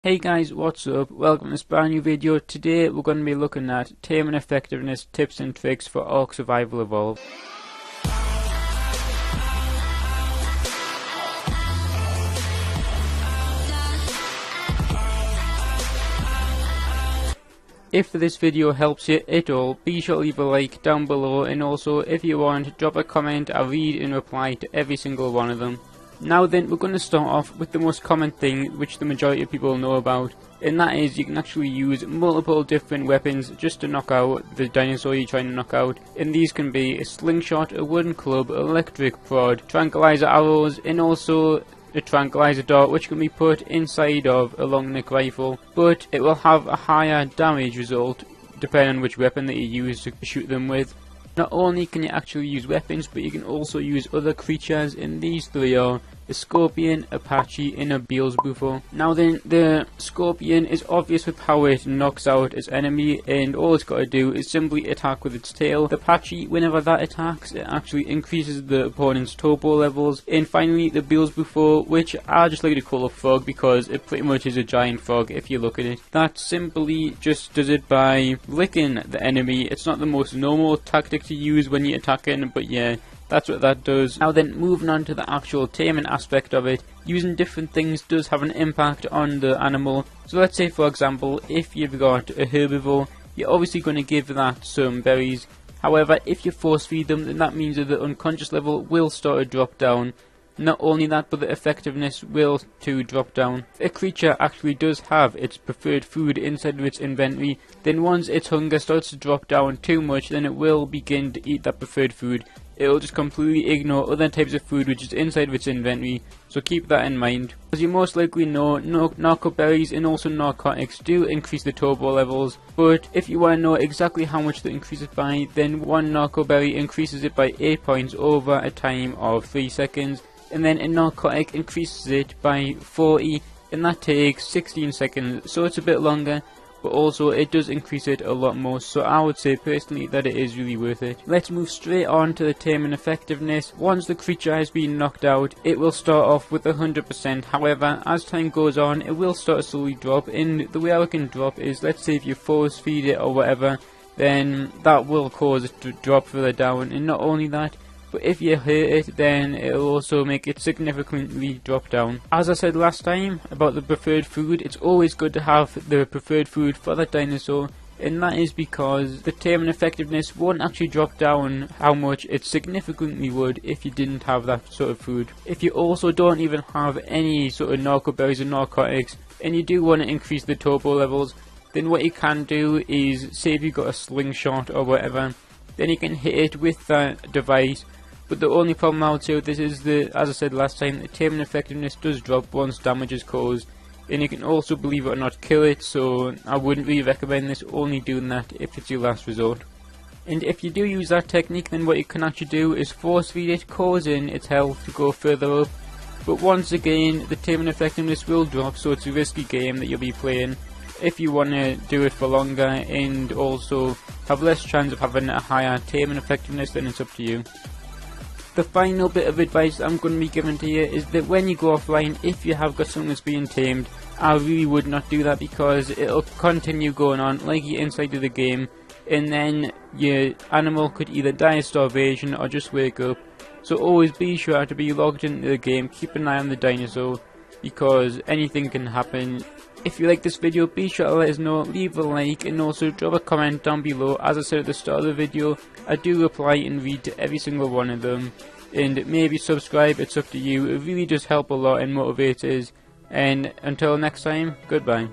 Hey guys, what's up? Welcome to this brand new video. Today we're going to be looking at Taming effectiveness tips and tricks for Ark Survival Evolved. If this video helps you at all, be sure to leave a like down below, and also if you want, drop a comment. I'll read and reply to every single one of them. Now then, we're going to start off with the most common thing which the majority of people know about, and that is you can actually use multiple different weapons just to knock out the dinosaur you're trying to knock out. And these can be a slingshot, a wooden club, electric prod, tranquilizer arrows, and also a tranquilizer dart which can be put inside of a long neck rifle, but it will have a higher damage result depending on which weapon that you use to shoot them with. Not only can you actually use weapons, but you can also use other creatures, and these three are a scorpion, Apache, and a Beelzebufo. Now then, the scorpion is obvious with how it knocks out its enemy, and all it's got to do is simply attack with its tail. The Apache, whenever that attacks, it actually increases the opponent's turbo levels. And finally, the Beelzebufo, which I just like to call a frog because it pretty much is a giant frog if you look at it. That simply just does it by licking the enemy. It's not the most normal tactic to use when you're attacking, but yeah, that's what that does. Now then, moving on to the actual taming aspect of it, using different things does have an impact on the animal. So let's say, for example, if you've got a herbivore, you're obviously going to give that some berries. However, if you force feed them, then that means that the unconscious level will start to drop down. Not only that, but the effectiveness will too drop down. If a creature actually does have its preferred food inside of its inventory, then once its hunger starts to drop down too much, then it will begin to eat that preferred food. It will just completely ignore other types of food which is inside of its inventory, so keep that in mind. As you most likely know, narco berries and also narcotics do increase the turbo levels, but if you want to know exactly how much they increase it by, then one narco berry increases it by 8 points over a time of 3 seconds, and then a narcotic increases it by 40, and that takes 16 seconds, so it's a bit longer. But also it does increase it a lot more, so I would say personally that it is really worth it. Let's move straight on to the taming effectiveness. Once the creature has been knocked out, it will start off with 100%. However, as time goes on, it will start to slowly drop, and the way I can drop is, let's say if you force feed it or whatever, then that will cause it to drop further down. And not only that, but if you hurt it, then it will also make it significantly drop down. As I said last time about the preferred food, it's always good to have the preferred food for that dinosaur, and that is because the taming effectiveness won't actually drop down how much it significantly would if you didn't have that sort of food. If you also don't even have any sort of narco berries or narcotics, and you do want to increase the turbo levels, then what you can do is, say if you've got a slingshot or whatever, then you can hit it with that device. But the only problem I would say with this is that, as I said last time, the taming effectiveness does drop once damage is caused. And you can also, believe it or not, kill it, so I wouldn't really recommend this, only doing that if it's your last resort. And if you do use that technique, then what you can actually do is force feed it, causing its health to go further up. But once again, the taming effectiveness will drop, so it's a risky game that you'll be playing. If you want to do it for longer and also have less chance of having a higher taming effectiveness, then it's up to you. The final bit of advice I'm going to be giving to you is that when you go offline, if you have got something that's being tamed, I really would not do that, because it'll continue going on like you're inside of the game, and then your animal could either die of starvation or just wake up. So always be sure to be logged into the game, keep an eye on the dinosaur, because anything can happen. If you like this video, be sure to let us know, leave a like, and also drop a comment down below. As I said at the start of the video, I do reply and read to every single one of them. And maybe subscribe, it's up to you. It really does help a lot and motivates us. And until next time, goodbye.